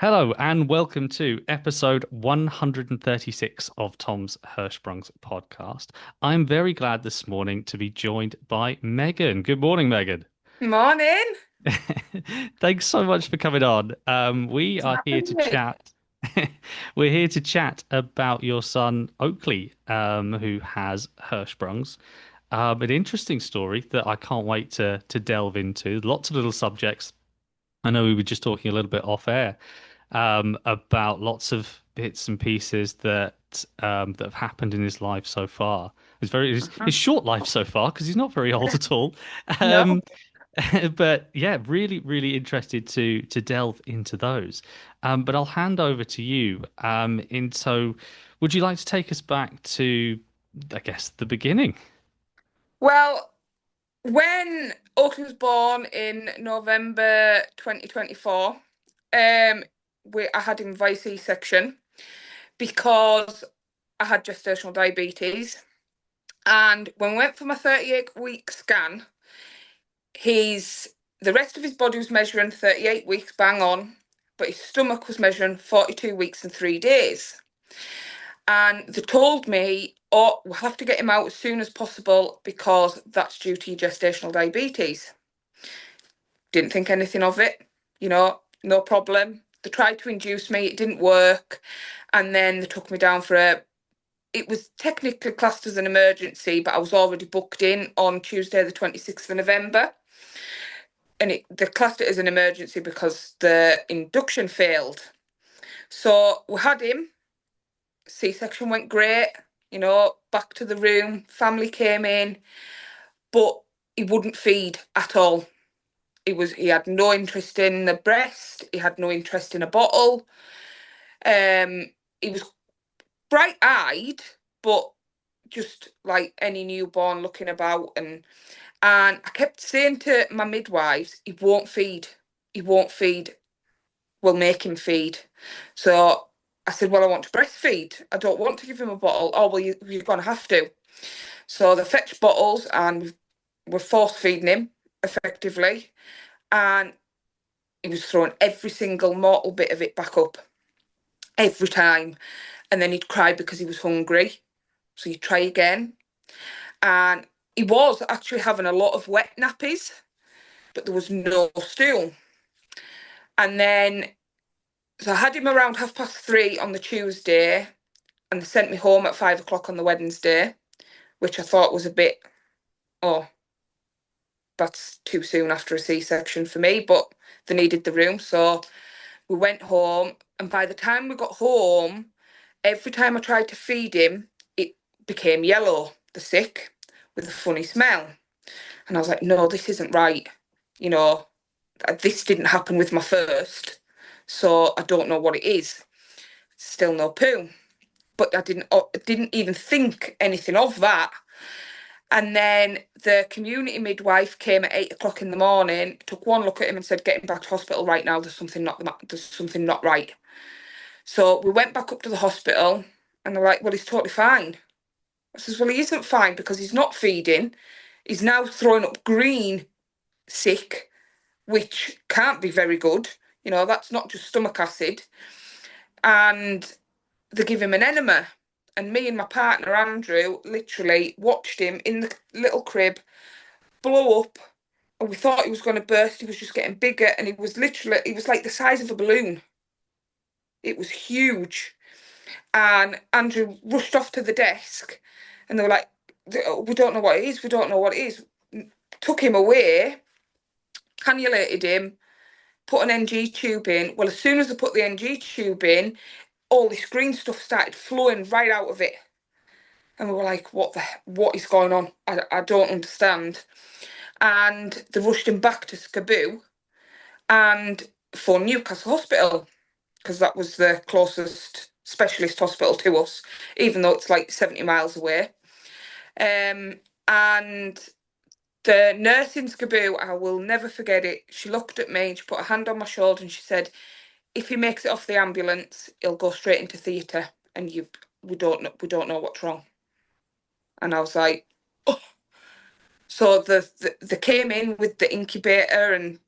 Hello and welcome to episode 136 of Tom's Hirschsprung's podcast. I'm very glad this morning to be joined by Megan. Good morning, Megan. Morning. Thanks so much for coming on. We Thanks for are here to having me. chat. We're here to chat about your son Oaklee, who has Hirschsprung's. An interesting story that I can't wait to delve into. Lots of little subjects. I know we were just talking a little bit off air about lots of bits and pieces that have happened in his life so far. His Mhm. short life so far because he's not very old at all. No. Um, but yeah, really, really interested to delve into those. But I'll hand over to you. Would you like to take us back to, I guess, the beginning? Well, when Oaklee was born in November 2024, I had him via C-section because I had gestational diabetes. And when we went for my 38-week scan, his the rest of his body was measuring 38 weeks bang on, but his stomach was measuring 42 weeks and 3 days. And they told me, oh, we'll have to get him out as soon as possible because that's due to your gestational diabetes. Didn't think anything of it, no problem. They tried to induce me, it didn't work. And then they took me down for it was technically classed as an emergency, but I was already booked in on Tuesday, the 26th of November. And they classed it as an emergency because the induction failed. So we had him. C-section went great, back to the room, family came in, but he wouldn't feed at all. He had no interest in the breast, he had no interest in a bottle. He was bright-eyed, but just like any newborn looking about and I kept saying to my midwives, he won't feed. He won't feed. We'll make him feed. So I said, well, I want to breastfeed. I don't want to give him a bottle. Oh, well, you're going to have to. So they fetched bottles and we're force feeding him effectively. And he was throwing every single mortal bit of it back up every time. And then he'd cry because he was hungry. So you try again. And he was actually having a lot of wet nappies, but there was no stool. And then, so I had him around 3:30 on the Tuesday, and they sent me home at 5 o'clock on the Wednesday, which I thought was a bit, oh, that's too soon after a C-section for me, but they needed the room. So we went home, and by the time we got home, every time I tried to feed him, it became yellow, the sick, with a funny smell. And I was like, no, this isn't right. You know, this didn't happen with my first, so I don't know what it is. Still no poo. But I didn't even think anything of that. And then the community midwife came at 8 o'clock in the morning, took one look at him and said, "Get him back to hospital right now. There's something not right." So we went back up to the hospital, and they're like, "Well, he's totally fine." I says, "Well, he isn't fine because he's not feeding. He's now throwing up green sick, which can't be very good. That's not just stomach acid." And they give him an enema. And me and my partner Andrew literally watched him in the little crib blow up, and we thought he was going to burst. He was just getting bigger, and he was like the size of a balloon. It was huge. And Andrew rushed off to the desk, and they were like, "We don't know what it is. We don't know what it is." Took him away, cannulated him, put an NG tube in. Well, as soon as they put the NG tube in, all this green stuff started flowing right out of it. And we were like, what is going on? I don't understand. And they rushed him back to Skaboo and for Newcastle Hospital because that was the closest specialist hospital to us, even though it's like 70 miles away. And the nurse in Skaboo, I will never forget it. She looked at me and she put her hand on my shoulder and she said, "If he makes it off the ambulance, he'll go straight into theatre, and we don't know what's wrong." And I was like, oh. So they came in with the incubator and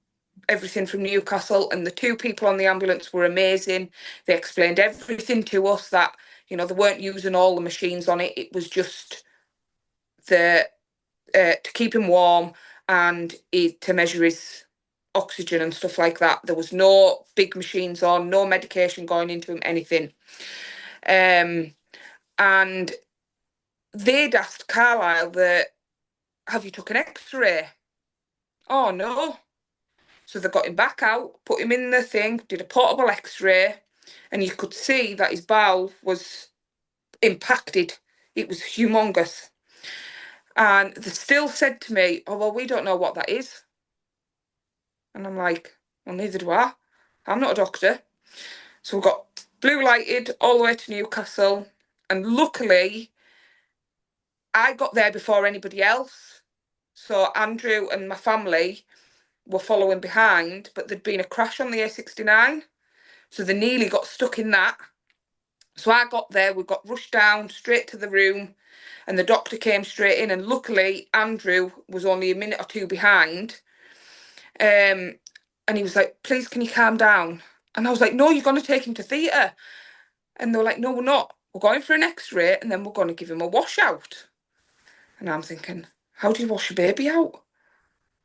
everything from Newcastle, and the two people on the ambulance were amazing. They explained everything to us, that they weren't using all the machines on it. It was just the to keep him warm and to measure his oxygen and stuff like that. There was no big machines on, no medication going into him, anything. Um, and they'd asked Carlisle that, have you took an X-ray? Oh no. So they got him back out, put him in the thing, did a portable X-ray, and you could see that his bowel was impacted. It was humongous. And they still said to me, oh, well, we don't know what that is. And I'm like, well, neither do I. I'm not a doctor. So we got blue lighted all the way to Newcastle. And luckily, I got there before anybody else. So Andrew and my family were following behind, but there'd been a crash on the A69. So they nearly got stuck in that. So I got there, we got rushed down straight to the room, and the doctor came straight in. And luckily, Andrew was only a minute or two behind. And he was like, please, can you calm down? And I was like, no, you're going to take him to theatre. And they were like, no, we're not. We're going for an X-ray, and then we're going to give him a washout. And I'm thinking, how do you wash a baby out?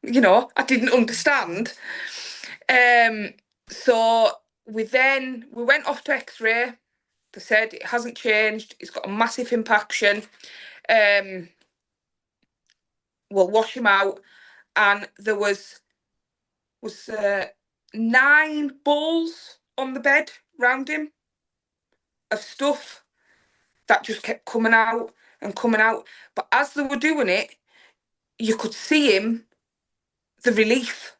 I didn't understand. So we went off to X-ray. They said it hasn't changed. It's got a massive impaction. We'll wash him out. And there was 9 balls on the bed round him of stuff that just kept coming out and coming out. But as they were doing it, you could see him, the relief,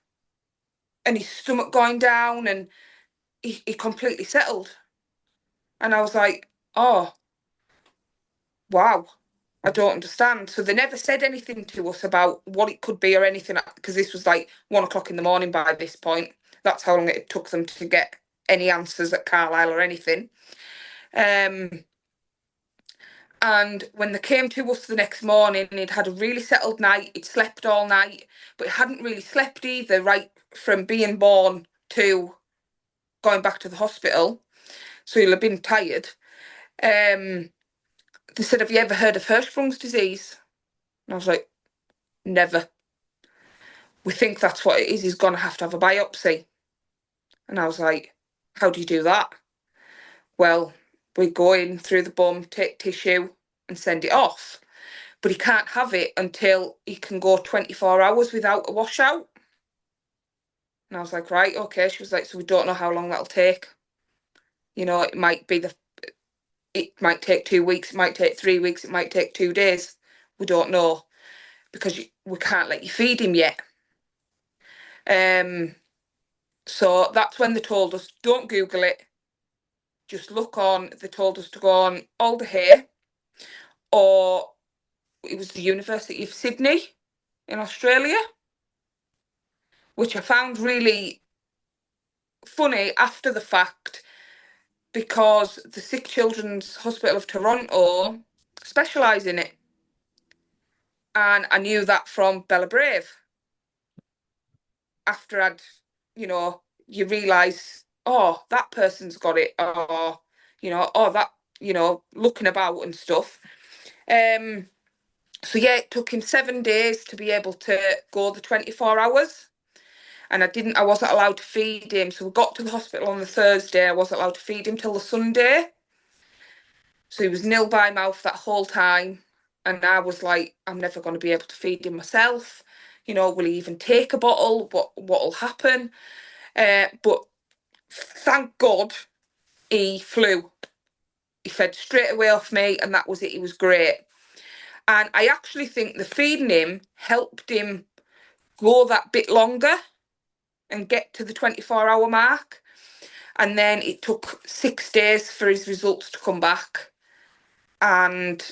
and his stomach going down, and he completely settled. And I was like, oh, wow, I don't understand. So they never said anything to us about what it could be or anything, because this was like 1 o'clock in the morning by this point. That's how long it took them to get any answers at Carlisle or anything. And when they came to us the next morning, he'd had a really settled night. He'd slept all night, but he hadn't really slept either, right from being born to going back to the hospital. So he'll have been tired. They said, have you ever heard of Hirschsprung disease? And I was like, never. We think that's what it is. He's going to have a biopsy. And I was like, how do you do that? Well, we go in through the bum, take tissue and send it off. But he can't have it until he can go 24 hours without a washout. And I was like, right, okay. She was like, so we don't know how long that'll take. It might take 2 weeks, it might take 3 weeks, it might take 2 days. We don't know, because we can't let you feed him yet. So that's when they told us, don't Google it. Just look on. They told us to go on Alder Hay, or it was the University of Sydney in Australia, which I found really funny after the fact, because the Sick Children's Hospital of Toronto specialise in it. And I knew that from Bella Brave. After you realise, oh, that person's got it, or, oh, that, looking about and stuff. So yeah, it took him 7 days to be able to go the 24 hours. And I wasn't allowed to feed him. So we got to the hospital on the Thursday. I wasn't allowed to feed him till the Sunday. So he was nil by mouth that whole time. And I was like, I'm never going to be able to feed him myself. Will he even take a bottle? What'll happen? But thank God he flew. He fed straight away off me, and that was it. He was great. And I actually think the feeding him helped him go that bit longer and get to the 24-hour mark. And then it took 6 days for his results to come back. And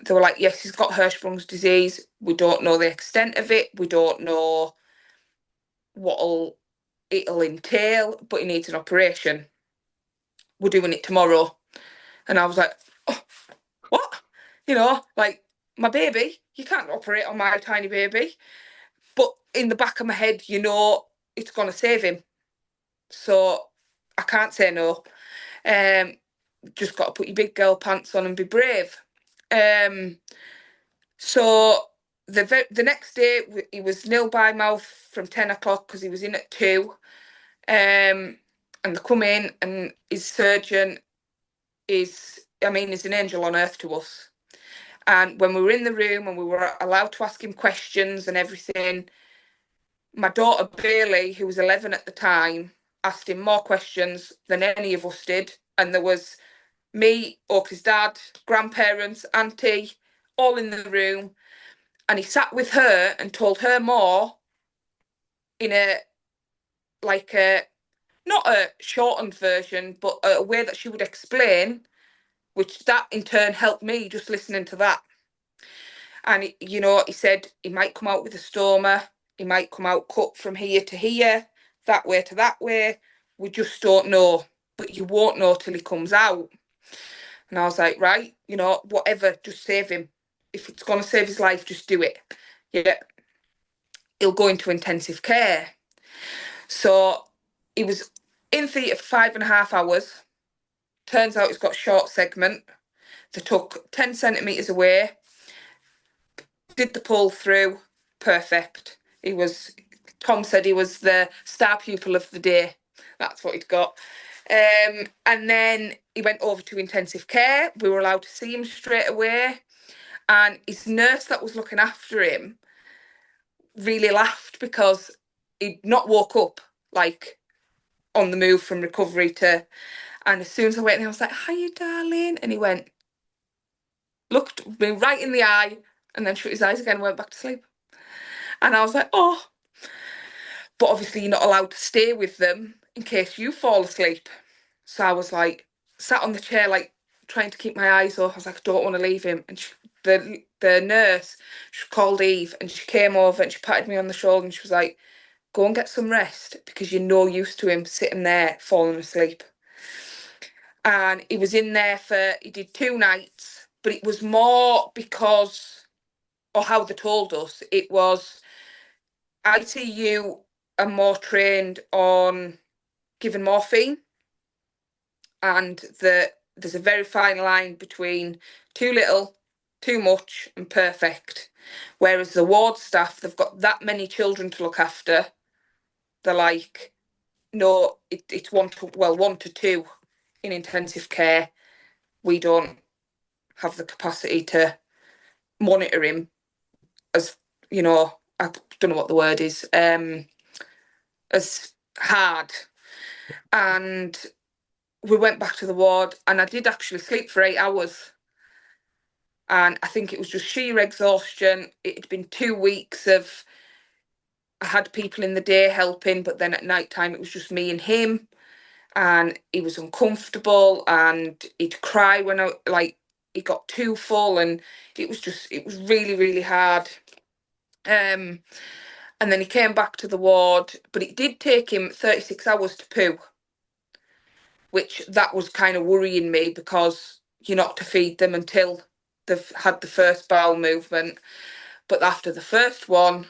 they were like, yes, he's got Hirschsprung disease. We don't know the extent of it. We don't know what it'll entail, but he needs an operation. We're doing it tomorrow. And I was like, oh, what? Like, my baby, you can't operate on my tiny baby. But in the back of my head, it's going to save him. So I can't say no. Um, just got to put your big girl pants on and be brave. Um, so the next day he was nil by mouth from 10 o'clock because he was in at 2. And they come in and his surgeon is an angel on earth to us. And when we were in the room and we were allowed to ask him questions and everything, my daughter Bailey, who was 11 at the time, asked him more questions than any of us did. And there was me, Oak's dad, grandparents, auntie, all in the room. And he sat with her and told her more in a, like a, not a shortened version, but a way that she would explain, which that in turn helped me just listening to that. And, he said he might come out with a stoma, he might come out cut from here to here, that way to that way. We just don't know. But you won't know till he comes out. And I was like, right, whatever, just save him. If it's going to save his life, just do it. Yeah. He'll go into intensive care. So he was in theatre for 5.5 hours. Turns out he's got short segment. They took 10 centimetres away, did the pull through, perfect. Tom said he was the star pupil of the day. That's what he'd got. And then he went over to intensive care. We were allowed to see him straight away. And his nurse that was looking after him really laughed because he'd not woke up, like, on the move from recovery to... And as soon as I went in, I was like, hiya, darling. And he looked me right in the eye, and then shut his eyes again and went back to sleep. And I was like, oh. But obviously you're not allowed to stay with them in case you fall asleep. So I was like, sat on the chair, like, trying to keep my eyes off. I was like, I don't want to leave him. And the nurse, she called Eve, and she came over and she patted me on the shoulder and she was like, go and get some rest because you're no use to him sitting there falling asleep. And he was in there he did 2 nights, but it was more because, or how they told us, it was ITU are more trained on giving morphine, and there's a very fine line between too little, too much, and perfect. Whereas the ward staff, they've got that many children to look after. They're like, no, it's 1 to 2 in intensive care. We don't have the capacity to monitor him as, I don't know what the word is, as hard. And we went back to the ward, and I did actually sleep for 8 hours. And I think it was just sheer exhaustion. It had been 2 weeks of, I had people in the day helping, but then at night time it was just me and him. And he was uncomfortable, and he'd cry when he got too full, and it was really, really hard. And then he came back to the ward, but it did take him 36 hours to poo, which that was kind of worrying me because you're not to feed them until they've had the first bowel movement. But after the first one,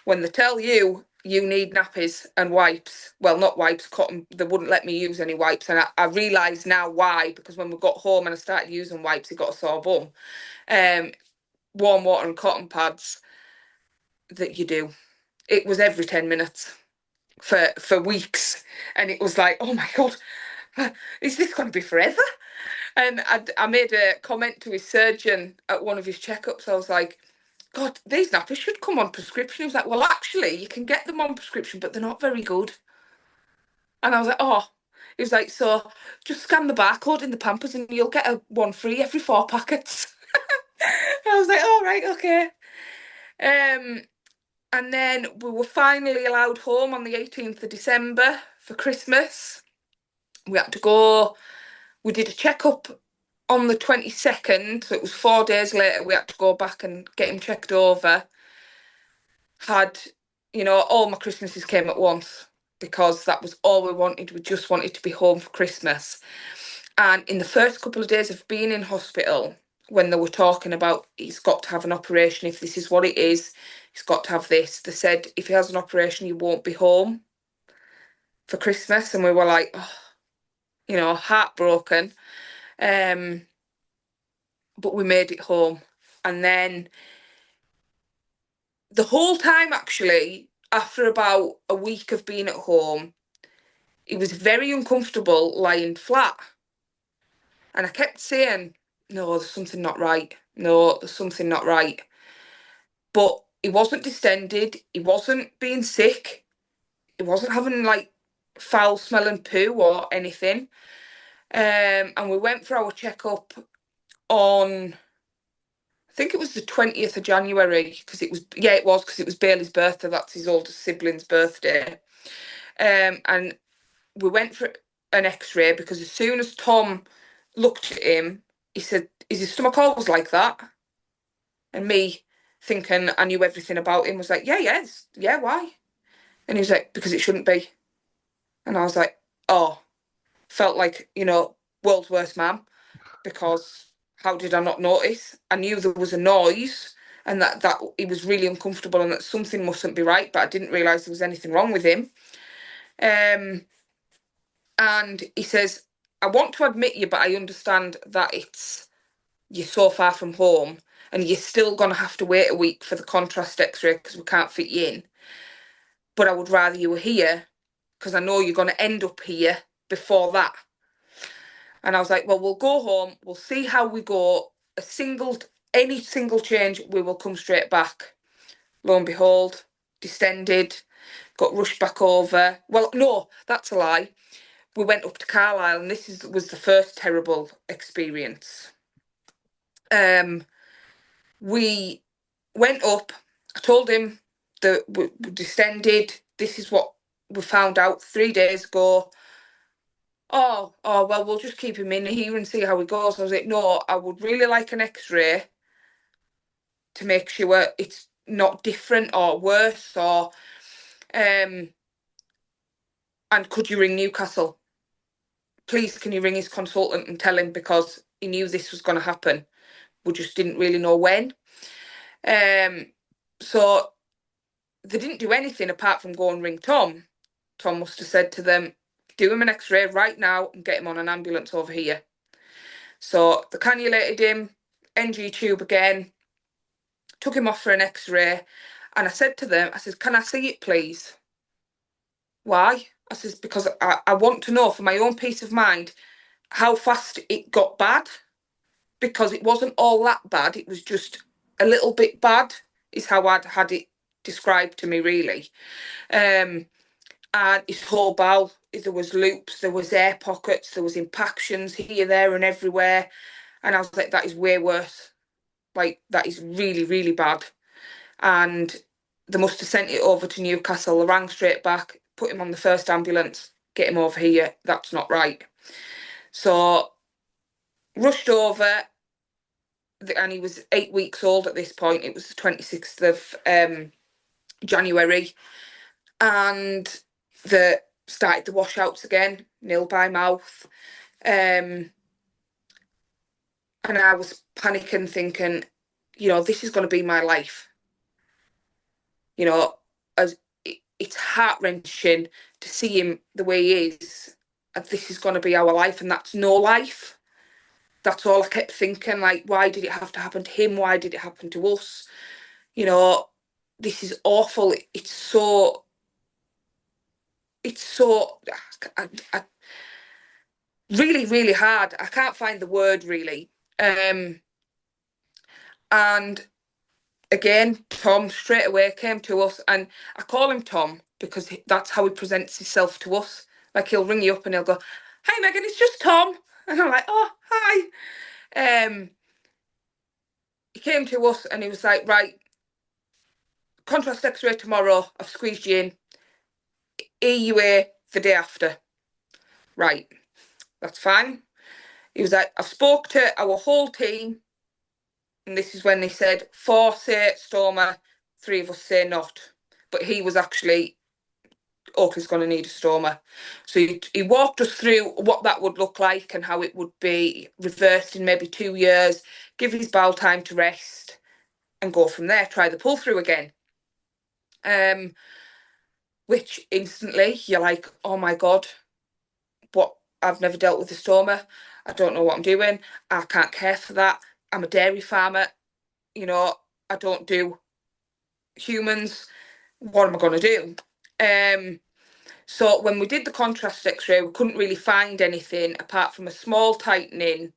when they tell you need nappies and wipes, well, not wipes, cotton, they wouldn't let me use any wipes. And I realise now why, because when we got home and I started using wipes, he got a sore bum. Warm water and cotton pads that you do. It was every 10 minutes for weeks. And it was like, oh my God, is this going to be forever? And I made a comment to his surgeon at one of his checkups. I was like, God, these nappies should come on prescription. He was like, well, actually, you can get them on prescription, but they're not very good. And I was like, oh. He was like, so just scan the barcode in the Pampers and you'll get one free every 4 packets. I was like, all right, okay. And then we were finally allowed home on the 18th of December for Christmas. We had to go, we did a checkup on the 22nd, so it was 4 days later, we had to go back and get him checked over. Had, all my Christmases came at once because that was all we wanted. We just wanted to be home for Christmas. And in the first couple of days of being in hospital, when they were talking about he's got to have an operation if this is what it is, he's got to have this. They said if he has an operation, he won't be home for Christmas, and we were like, oh, heartbroken. Um, but we made it home, and then the whole time, actually, after about a week of being at home, he was very uncomfortable lying flat, and I kept saying, "No, there's something not right. No, there's something not right." But he wasn't distended. He wasn't being sick. He wasn't having like foul smelling poo or anything. And we went for our checkup on, I think it was the 20th of January, because it was because it was Bailey's birthday. That's his oldest sibling's birthday. And we went for an X-ray because as soon as Tom looked at him, he said, "Is his stomach always like that?" And me, thinking I knew everything about him, was like, "Yeah, yes, yeah, why?" And he was like, "Because it shouldn't be." And I was like, "Oh," felt like, world's worst man, because how did I not notice? I knew there was a noise and that he was really uncomfortable and that something mustn't be right, but I didn't realise there was anything wrong with him. Um, and he says, "I want to admit you, but I understand that you're so far from home and you're still going to have to wait a week for the contrast x-ray because we can't fit you in. But I would rather you were here because I know you're going to end up here before that." And I was like, "Well, we'll go home. We'll see how we go. Any single change, we will come straight back." Lo and behold, distended, got rushed back over. Well, no, that's a lie. We went up to Carlisle, and was the first terrible experience. We went up. I told him that we distended. This is what we found out 3 days ago. Oh, well, we'll just keep him in here and see how he goes. I was like, "No, I would really like an X-ray to make sure it's not different or worse, or and could you ring Newcastle? Please, can you ring his consultant and tell him, because he knew this was going to happen. We just didn't really know when." So they didn't do anything apart from go and ring Tom. Tom must have said to them, "Do him an X-ray right now and get him on an ambulance over here." So they cannulated him, NG tube again, took him off for an X-ray, and I said to them, I said, "Can I see it, please?" "Why?" I says, "Because I want to know for my own peace of mind how fast it got bad, because it wasn't all that bad. It was just a little bit bad, is how I'd had it described to me, really." And his whole bowel, there was loops, there was air pockets, there was impactions here, there, and everywhere. And I was like, "That is way worse. Like, that is really, really bad." And they must have sent it over to Newcastle. They rang straight back, put him on the first ambulance, get him over here. That's not right. So rushed over, and he was 8 weeks old at this point. It was the 26th of January, and they started the washouts again, nil by mouth. And I was panicking, thinking, this is going to be my life. As it's heart-wrenching to see him the way he is. And this is going to be our life, and that's no life. That's all I kept thinking. Like, why did it have to happen to him? Why did it happen to us? This is awful. It's so really, really hard. I can't find the word, really. And again, Tom straight away came to us, and I call him Tom because that's how he presents himself to us. Like, he'll ring you up and he'll go, "Hi, Megan, it's just Tom." And I'm like, "Oh, hi." He came to us and he was like, "Right, contrast x-ray tomorrow. I've squeezed you in. EUA the day after." Right, that's fine. He was like, "I've spoke to our whole team." And this is when they said 4 say stoma, 3 of us say not. But he was actually Oakley's going to need a stoma. So he walked us through what that would look like and how it would be reversed in maybe 2 years, give his bowel time to rest and go from there, try the pull through again. Which instantly you're like, oh my God, what? I've never dealt with a stoma. I don't know what I'm doing. I can't care for that. I'm a dairy farmer. You know, I don't do humans. What am I going to do? So when we did the contrast x-ray, we couldn't really find anything apart from a small tightening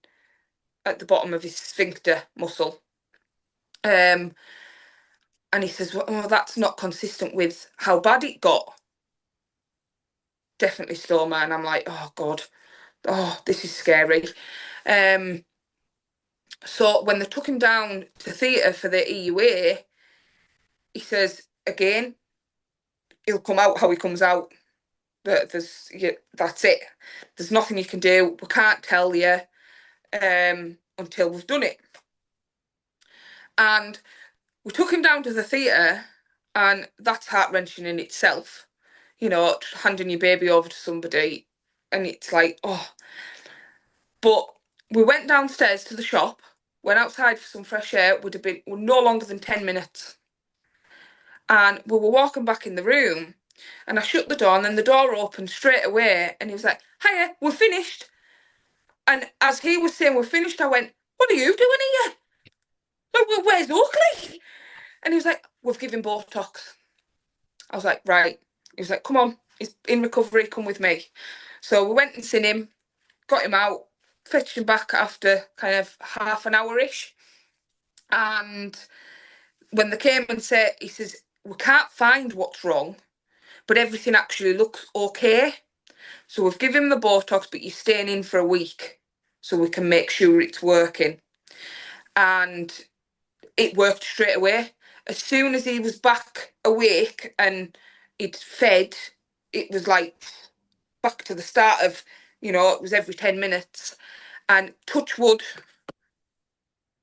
at the bottom of his sphincter muscle. And he says, well, oh, that's not consistent with how bad it got. Definitely stoma. And I'm like, oh God, oh, this is scary. So when they took him down to theatre for the EUA, he says, again, he'll come out how he comes out. That's it. There's nothing you can do. We can't tell you until we've done it. And we took him down to the theatre, and that's heart-wrenching in itself. You know, handing your baby over to somebody, and it's like, oh. But we went downstairs to the shop, went outside for some fresh air. Would have been no longer than 10 minutes. And we were walking back in the room, and I shut the door, and then the door opened straight away, and he was like, hiya, we're finished. And as he was saying we're finished, I went, what are you doing here? Like, where's Oaklee? And he was like, we've given Botox. I was like, right. He was like, come on, he's in recovery, come with me. So we went and seen him, got him out, fetched him back after kind of half an hour-ish. And when they came and said, he says, we can't find what's wrong, but everything actually looks okay. So we've given him the Botox, but you're staying in for a week so we can make sure it's working. And it worked straight away. As soon as he was back awake and he'd fed, it was like back to the start of, you know, it was every 10 minutes. And touch wood,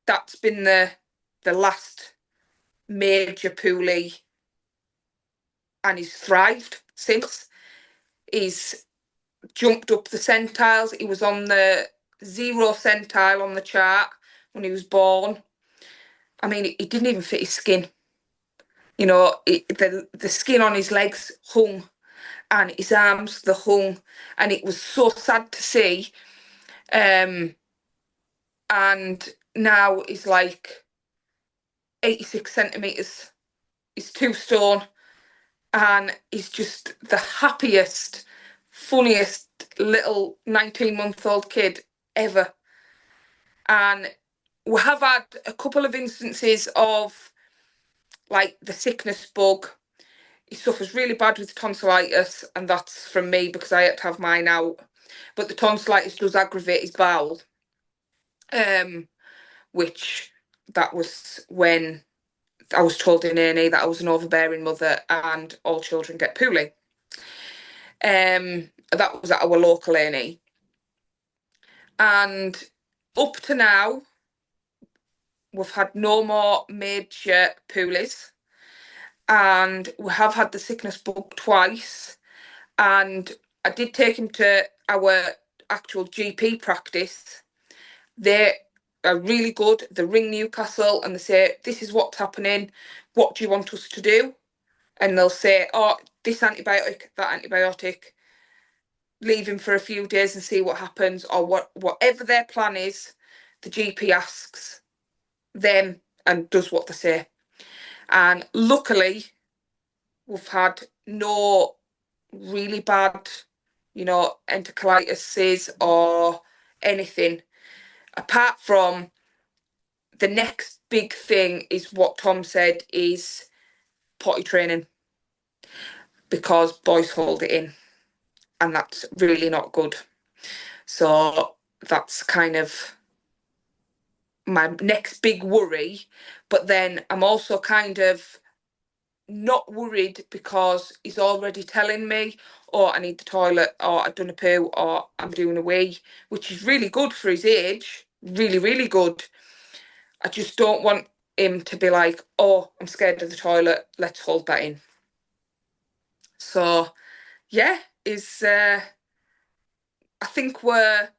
that's been the last major poolie, and he's thrived since. He's jumped up the centiles. He was on the 0 centile on the chart when he was born. I mean, it didn't even fit his skin. You know, the skin on his legs hung, and his arms, the hung, and it was so sad to see. And now he's like 86 centimetres. He's 2 stone, and he's just the happiest, funniest little 19-month-old kid ever. And we have had a couple of instances of like the sickness bug. He suffers really bad with tonsillitis, and that's from me because I had to have mine out. But the tonsillitis does aggravate his bowel, which that was when I was told in A&E that I was an overbearing mother and all children get poorly. That was at our local A&E. And up to now, we've had no more major poolies. And we have had the sickness bug twice. And I did take him to our actual GP practice. They are really good. They ring Newcastle and they say, this is what's happening. What do you want us to do? And they'll say, oh, this antibiotic, that antibiotic. Leave him for a few days and see what happens. Or whatever their plan is, the GP asks them and does what they say. And luckily, we've had no really bad, you know, enterocolitis or anything. Apart from the next big thing is what Tom said is potty training, because boys hold it in, and that's really not good. So that's kind of my next big worry. But then I'm also kind of not worried because he's already telling me, oh, I need the toilet, or I've done a poo, or I'm doing a wee, which is really good for his age. Really, really good. I just don't want him to be like, oh, I'm scared of the toilet, let's hold that in. So yeah, is I think we're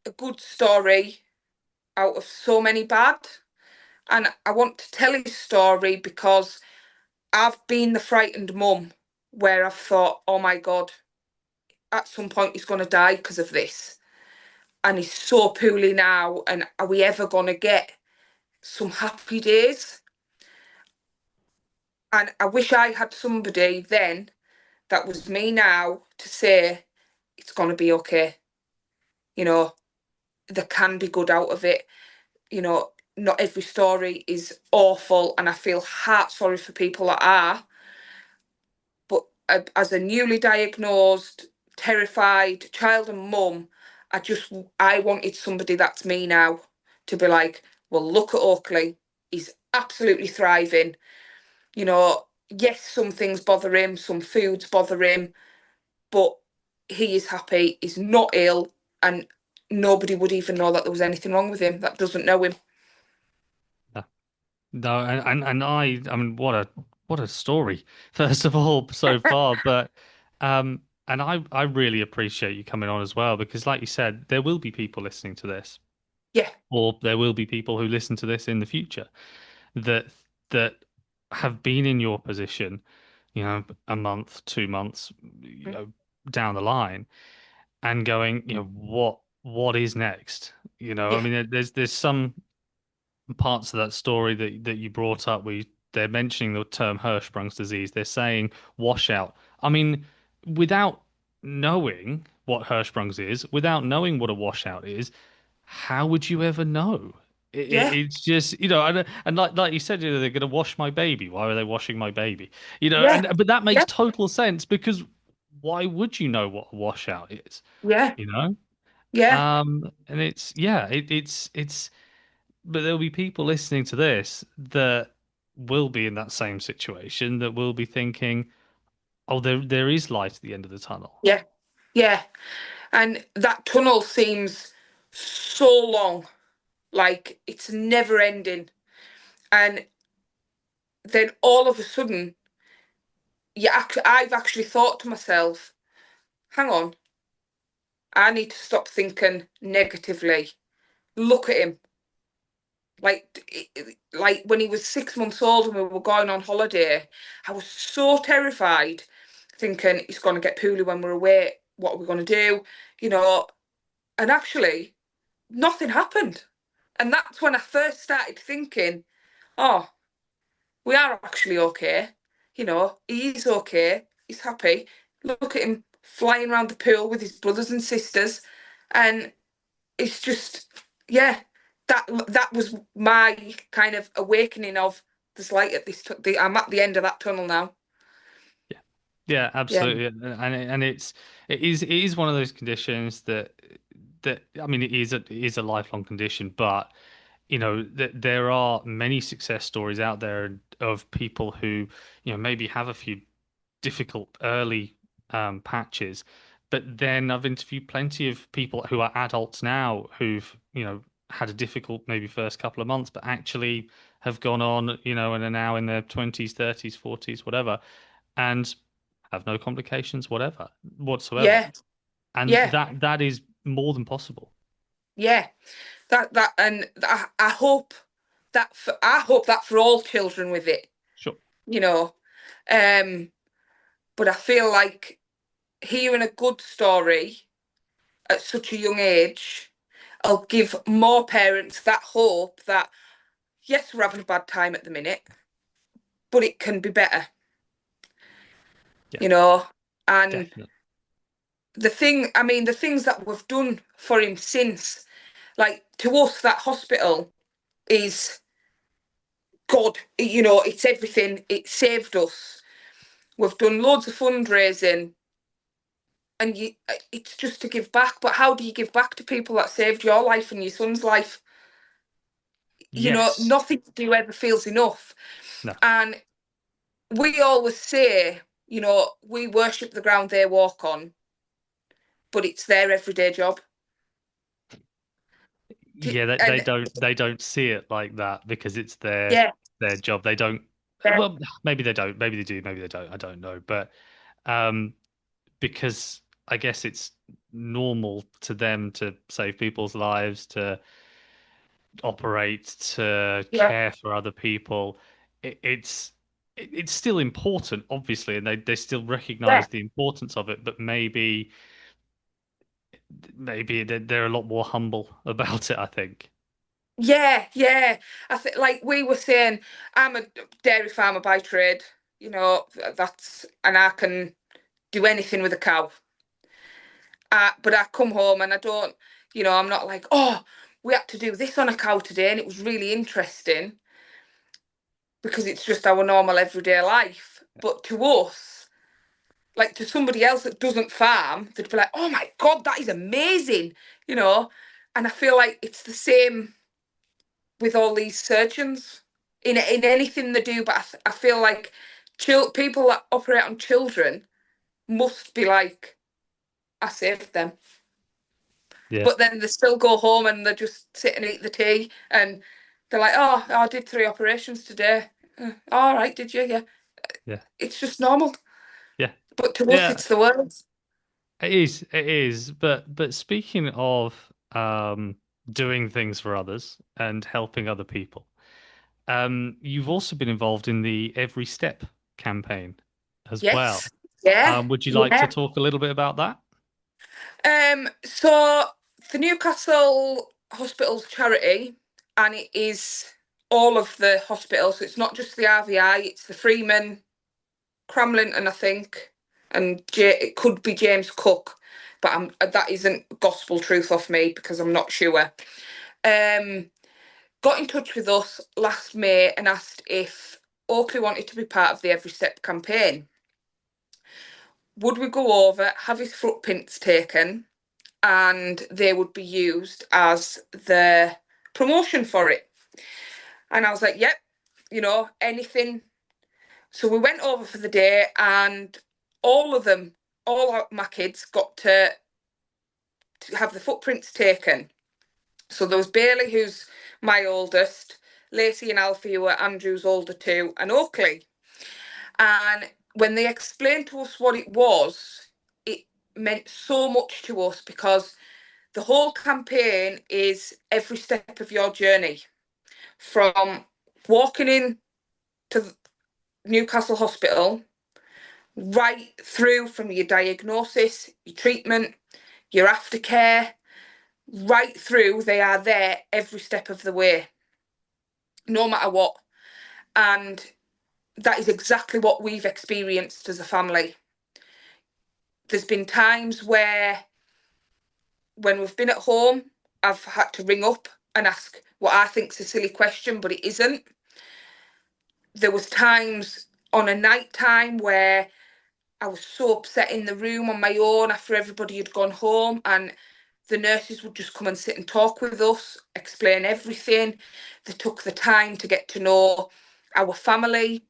a good story out of so many bad. And I want to tell his story because I've been the frightened mum where I've thought, oh my God, at some point he's going to die because of this. And he's so poorly now. And are we ever going to get some happy days? And I wish I had somebody then that was me now to say, it's going to be okay. You know, there can be good out of it. You know, not every story is awful. And I feel heart sorry for people that are. But as a newly diagnosed, terrified child and mum, I wanted somebody that's me now to be like, well, look at Oaklee. He's absolutely thriving. You know, yes, some things bother him, some foods bother him, but he is happy. He's not ill, and nobody would even know that there was anything wrong with him that doesn't know him. No, no, I mean, what a story, first of all, so far. But and I really appreciate you coming on as well because, like you said, there will be people listening to this, Yeah. or there will be people who listen to this in the future that that have been in your position, a month, 2 months, down the line, and going, what is next? I Yeah. mean, there's some parts of that story that you brought up where they're mentioning the term Hirschsprung disease. They're saying washout. I mean, without knowing what Hirschsprung's is, without knowing what a washout is, how would you ever know? Yeah. It's just, and like you said, they're going to wash my baby. Why are they washing my baby? Yeah. But that makes Yeah. total sense because why would you know what a washout is? Yeah. You know? Yeah. And it's yeah, it's but there'll be people listening to this that will be in that same situation that will be thinking, oh, there is light at the end of the tunnel. Yeah. Yeah. And that tunnel seems so long, like it's never ending. And then all of a sudden, I've actually thought to myself, hang on, I need to stop thinking negatively. Look at him. Like when he was 6 months old and we were going on holiday, I was so terrified, thinking he's going to get poorly when we're away. What are we going to do? You know, and actually, nothing happened. And that's when I first started thinking, oh, we are actually okay. You know, he's okay. He's happy. Look at him flying around the pool with his brothers and sisters. And it's just, yeah, that was my kind of awakening of there's light at I'm at the end of that tunnel now. Yeah, yeah, Yeah. absolutely, and it is one of those conditions that I mean it is a lifelong condition, but that there are many success stories out there of people who maybe have a few difficult early patches. But then I've interviewed plenty of people who are adults now who've, had a difficult maybe first couple of months, but actually have gone on, and are now in their 20s, 30s, 40s, whatever, and have no complications, whatever, whatsoever. Yeah. And Yeah. that is more than possible. Yeah. I hope I hope that for all children with it, Sure. you know. Um, but I feel like hearing a good story at such a young age, I'll give more parents that hope that yes, we're having a bad time at the minute, but it can be better, Yeah, you know. And definitely. the things that we've done for him since, like to us, that hospital is God, you know, it's everything. It saved us. We've done loads of fundraising, and it's just to give back. But how do you give back to people that saved your life and your son's life? You know, Yes. nothing to do ever feels enough. No. And we always say, you know, we worship the ground they walk on, but it's their everyday job. Yeah, they And don't see it like that because it's yeah, their job. They don't. yeah, Well, maybe they don't. Maybe they do. Maybe they don't. I don't know. But um, because I guess it's normal to them to save people's lives, to operate, to Yeah. care for other people. It's still important, obviously, and they still Yeah. recognize the importance of it, but maybe they're a lot more humble about it, I think. Yeah, yeah. I think, like we were saying, I'm a dairy farmer by trade. That's, and I can do anything with a cow. But I come home and I don't, I'm not like, oh, we had to do this on a cow today and it was really interesting because it's just our normal everyday life. But to us, like to somebody else that doesn't farm, they'd be like, oh my God, that is amazing, you know? And I feel like it's the same with all these surgeons in anything they do. But I feel like people that operate on children must be like, I saved them. Yeah, But then they still go home and they just sit and eat the tea and they're like, oh, I did 3 operations today. All right, did you? Yeah. yeah, It's just normal. yeah, But to us, yeah. it's the world. It is. But speaking of doing things for others and helping other people, you've also been involved in the Every Step campaign as well. Yes. Yeah. Would you like to Yeah. talk a little bit about that? So the Newcastle Hospitals charity, and it is all of the hospitals. So it's not just the RVI, it's the Freeman, Cramlington, I think, and it could be James Cook, but that isn't gospel truth off me because I'm not sure. Um, got in touch with us last May and asked if Oaklee wanted to be part of the Every Step campaign. Would we go over, have his footprints taken, and they would be used as the promotion for it? And I was like, yep, anything. So we went over for the day, and all of them, all my kids got to have the footprints taken. So there was Bailey, who's my oldest, Lacey and Alfie, who were Andrew's older two, and Oaklee. And when they explained to us what it was, it meant so much to us because the whole campaign is every step of your journey from walking in to Newcastle Hospital right through from your diagnosis, your treatment, your aftercare, right through. They are there every step of the way, no matter what. And that is exactly what we've experienced as a family. There's been times where, when we've been at home, I've had to ring up and ask what I think's a silly question, but it isn't. There was times on a night time where I was so upset in the room on my own after everybody had gone home, and the nurses would just come and sit and talk with us, explain everything. They took the time to get to know our family,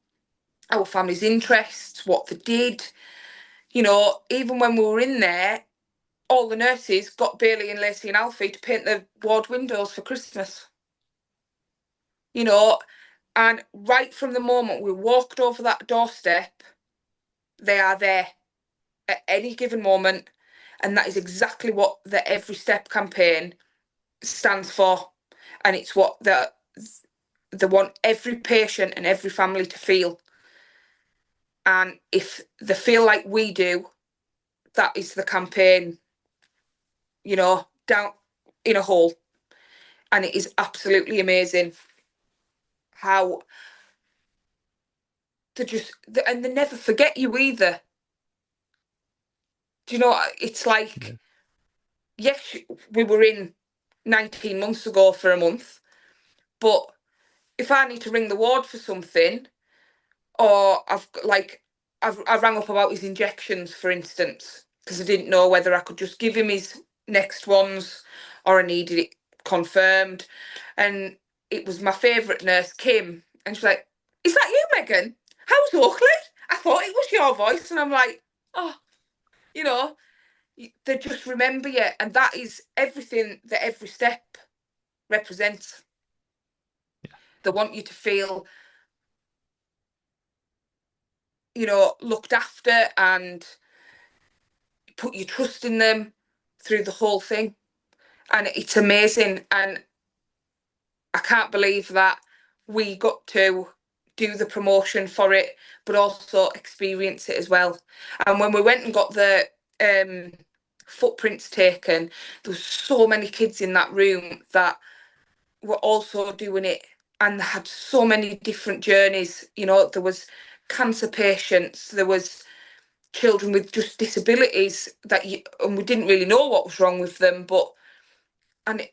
our family's interests, what they did. Even when we were in there, all the nurses got Bailey and Lacey and Alfie to paint the ward windows for Christmas. You know, and right from the moment we walked over that doorstep, they are there at any given moment. And that is exactly what the Every Step campaign stands for. And it's what they want every patient and every family to feel. And if they feel like we do, that is the campaign, down in a hole. And it is absolutely amazing how and they never forget you either. Do you know, it's Yeah. like, yes, we were in 19 months ago for a month, but if I need to ring the ward for something, or I rang up about his injections, for instance, because I didn't know whether I could just give him his next ones or I needed it confirmed. And it was my favourite nurse, Kim, and she's like, "Is that you, Megan? How's Oakland? I thought it was your voice." And I'm like, "Oh, you know, they just remember you." And that is everything that Every Step represents. They want you to feel, looked after, and put your trust in them through the whole thing. And it's amazing. And I can't believe that we got to do the promotion for it, but also experience it as well. And when we went and got the um, footprints taken, there was so many kids in that room that were also doing it, and they had so many different journeys. You know, there was cancer patients, there was children with just disabilities and we didn't really know what was wrong with them, but and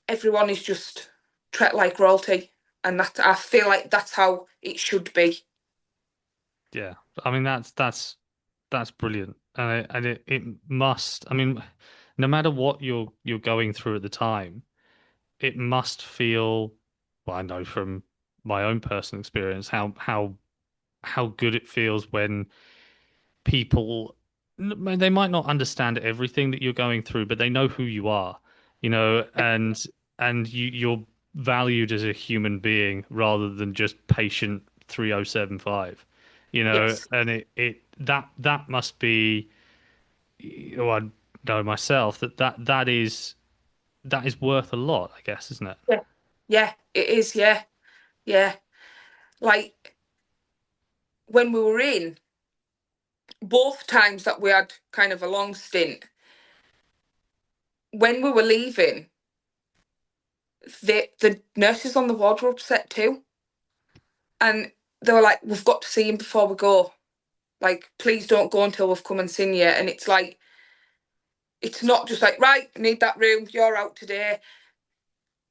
everyone is just treated like royalty, and that I feel like that's how it should be. Yeah, I mean that's brilliant, and it must. I mean, no matter what you're going through at the time, it must feel. Well, I know from my own personal experience how good it feels when people they might not understand everything that you're going through, but they know who you are, you know, and you're valued as a human being rather than just patient 3075, you know, Yes. and that must be, well, I know myself that is worth a lot, I guess, isn't it? Yeah. Yeah, it is. Yeah. Yeah. Like when we were in, both times that we had kind of a long stint, when we were leaving, the nurses on the ward were upset too. And they were like, we've got to see him before we go. Like, please don't go until we've come and seen you. And it's like, it's not just like, right, I need that room, you're out today.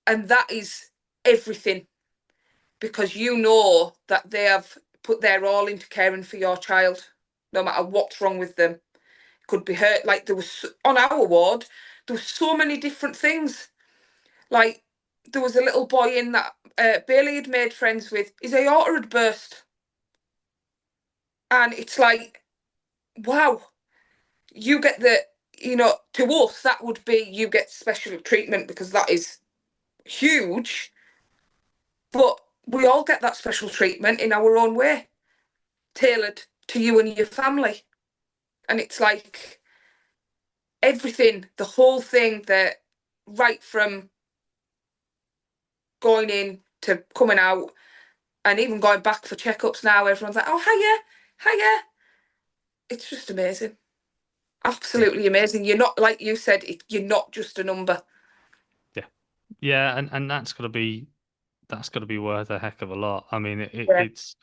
And that is everything, because you know that they have put their all into caring for your child, no matter what's wrong with them. Could be hurt. Like, there was on our ward, there was so many different things. Like, there was a little boy in that Bailey had made friends with. His aorta had burst. And it's like, wow, you get to us, that would be you get special treatment because that is huge. But we all get that special treatment in our own way, tailored to you and your family. And it's like everything, the whole thing, that right from going in to coming out and even going back for checkups now, everyone's like, oh, hiya, hiya. It's just amazing. Yeah. Absolutely amazing. You're not, like you said, you're not just a number. Yeah. Yeah, and that's got to be worth a heck of a lot. I mean, Yeah. it's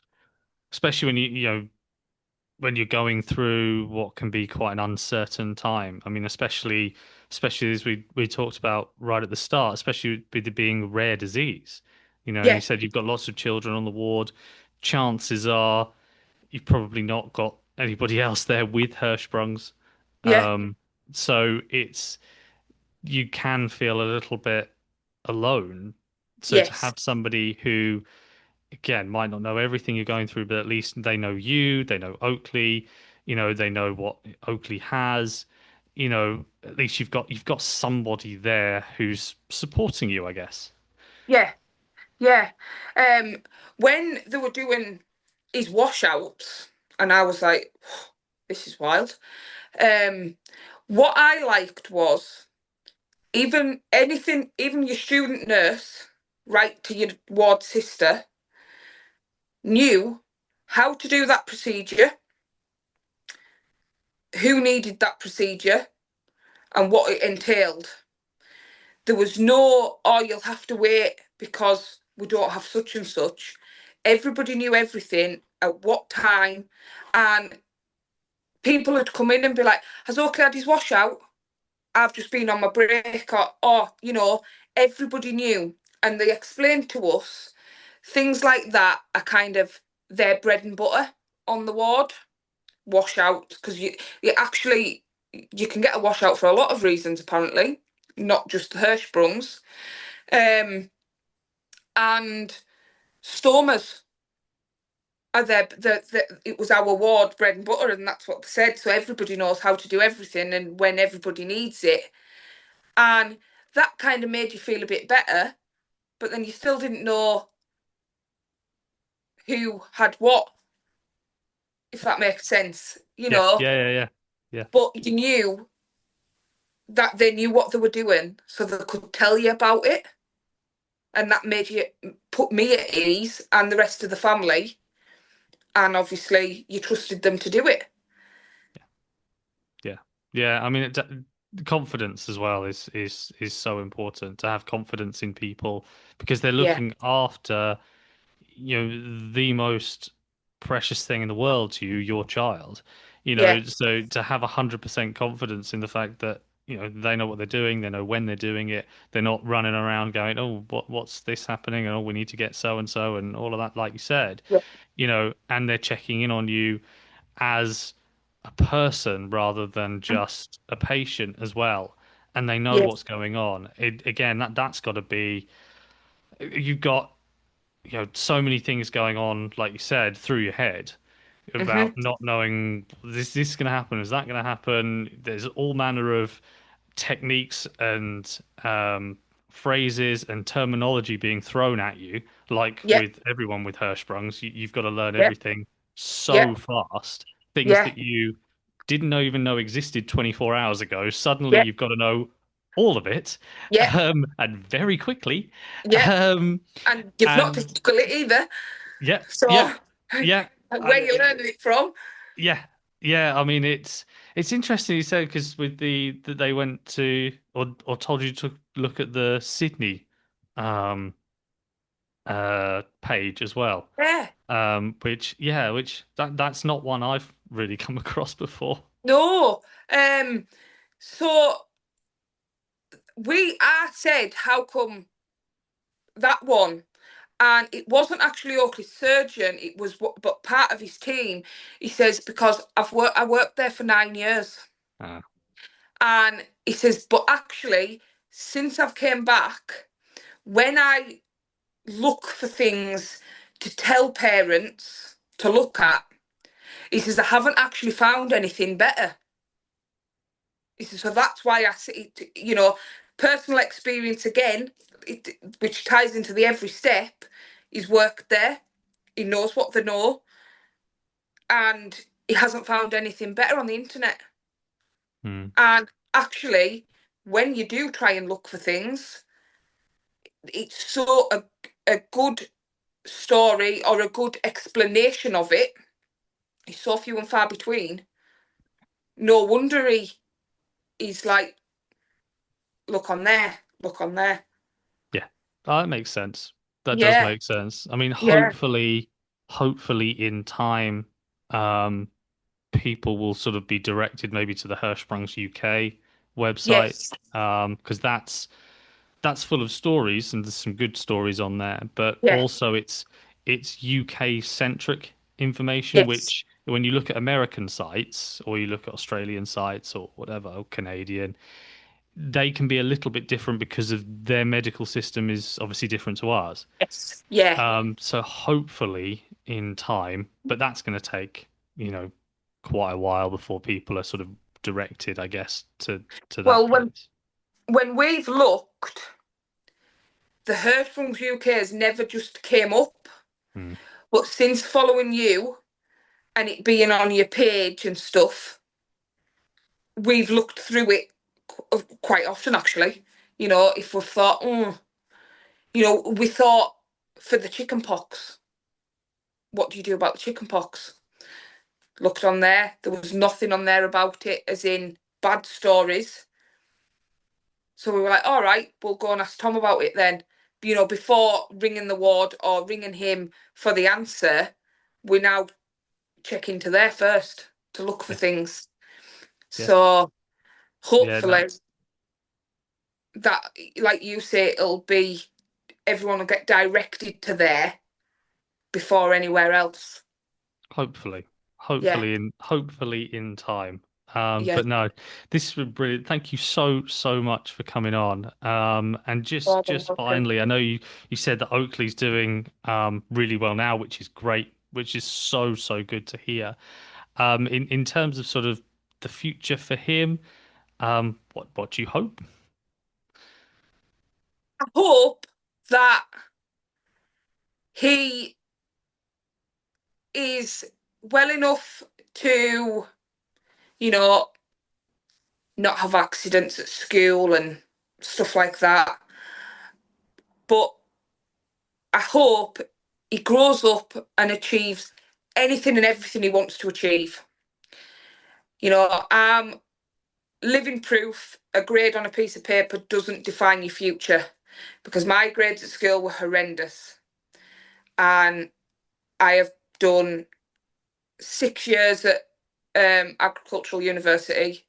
especially when when you're going through what can be quite an uncertain time. I mean, especially as we talked about right at the start, especially with it being a rare disease. You know, you Yeah. said you've got lots of children on the ward. Chances are you've probably not got anybody else there with Hirschsprung's. Yeah. Um, so you can feel a little bit alone. So to Yes. have somebody who again might not know everything you're going through, but at least they know you, they know Oaklee, they know what Oaklee has, at least you've got somebody there who's supporting you, I guess. Yeah. Yeah. Um, when they were doing his washouts, and I was like, this is wild. Um, what I liked was even your student nurse, right to your ward sister, knew how to do that procedure, who needed that procedure, and what it entailed. There was no, oh, you'll have to wait because we don't have such and such. Everybody knew everything at what time, and people would come in and be like, has Oakley had his washout? I've just been on my break, or everybody knew, and they explained to us things like that are kind of their bread and butter on the ward. Washout, because you actually you can get a washout for a lot of reasons, apparently, not just the Hirschsprungs. And stomas are it was our ward bread and butter, and that's what they said. So everybody knows how to do everything, and when everybody needs it, and that kind of made you feel a bit better. But then you still didn't know who had what, if that makes sense. Yeah, yeah, yeah, yeah. Yeah. but you knew that they knew what they were doing, so they could tell you about it, and that made you put me at ease and the rest of the family. And obviously, you trusted them to do it. Yeah. Yeah. I mean, confidence as well is so important to have confidence in people because they're Yeah, looking after, the most precious thing in the world to you, your child. yeah, So to have 100% confidence in the fact that, they know what they're doing, they know when they're doing it, they're not running around going, oh, what's this happening? And oh, we need to get so and all of that, like you said, yeah, and they're checking in on you as a person rather than just a patient as well. And they know yeah. what's going on. Again, that's got to be, you've got, so many things going on, like you said, through your head Hmm. about not knowing this going to happen, is that going to happen? There's all manner of techniques and phrases and terminology being thrown at you, like Yeah, with everyone with Hirschsprungs, you've got to learn yeah, everything yeah, so fast. Things yeah, that you didn't even know existed 24 hours ago, suddenly yeah, you've got to know all of it, yeah, and very quickly. yeah. Um, And you've not and tackled it either. yeah, So, yeah, yeah, where and you learning it from? yeah, yeah. I mean, it's interesting you said because with that they went to or told you to look at the Sydney um page as well. Yeah. Which that's not one I've really come across before. No. So I said, how come that one? And it wasn't actually Oaklee's surgeon. It was what, but part of his team. He says because I worked there for 9 years, Ah, and he says, but actually, since I've came back, when I look for things to tell parents to look at, he says I haven't actually found anything better. He says so that's why I see, personal experience again, it, which ties into the every step. He's worked there. He knows what they know, and he hasn't found anything better on the internet. hmm, And actually, when you do try and look for things, it's a good story or a good explanation of it is so few and far between. No wonder he's like, look on there, look on there. yeah, that makes sense. That does Yeah, make sense. I mean, yeah, hopefully in time, um, people will sort of be directed maybe to the Hirschsprung's UK website, yes, because that's full of stories and there's some good stories on there, but yeah, also it's UK centric information, yes, which when you look at American sites or you look at Australian sites or whatever, or Canadian, they can be a little bit different because of their medical system is obviously different to ours. yes, yeah. So hopefully in time, but that's going to take, quite a while before people are sort of directed, I guess, to that Well, place. when we've looked, the Hirschsprung UK has never just came up, Hmm. but since following you and it being on your page and stuff, we've looked through it quite often actually. If we thought, we thought for the chicken pox, what do you do about the chicken pox? Looked on there was nothing on there about it, as in bad stories. So we were like, all right, we'll go and ask Tom about it then. Before ringing the ward or ringing him for the answer, we now check into there first to look for Yeah, things. yeah, So yeah. hopefully that, like you say, it'll be everyone will get directed to there before anywhere else. Hopefully, Yeah, hopefully in time. yeah. But no, this was brilliant. Thank you so much for coming on. And More than just welcome. finally, I know you said that Oaklee's doing really well now, which is great, which is so good to hear. In terms of sort of the future for him, what do you hope? I hope that he is well enough to, you know, not have accidents at school and stuff like that. But I hope he grows up and achieves anything and everything he wants to achieve. I'm living proof a grade on a piece of paper doesn't define your future, because my grades at school were horrendous. And I have done 6 years at agricultural university,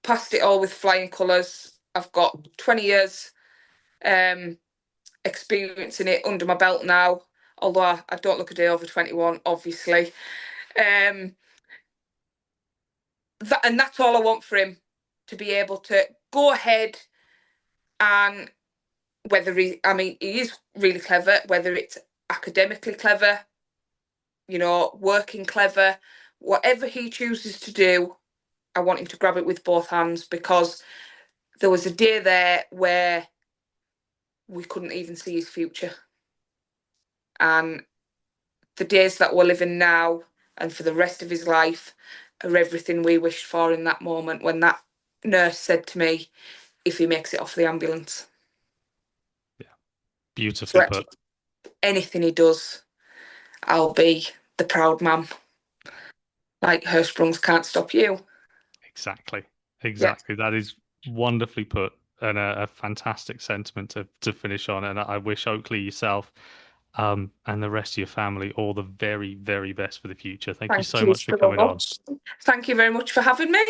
passed it all with flying colours. I've got 20 years um, experience in it under my belt now, although I don't look a day over 21, obviously. Um, and that's all I want for him, to be able to go ahead and he is really clever, whether it's academically clever, working clever, whatever he chooses to do, I want him to grab it with both hands, because there was a day there where we couldn't even see his future. And the days that we're living now and for the rest of his life are everything we wished for in that moment when that nurse said to me, if he makes it off the ambulance. Yeah, beautifully So put. anything he does, I'll be the proud mum. Like Hirschsprungs can't stop you. Exactly. Yeah. Exactly. That is wonderfully put and a fantastic sentiment to finish on. And I wish Oaklee yourself and the rest of your family all the very, very best for the future. Thank you Thank so you much for so coming on. much. Thank you very much for having me.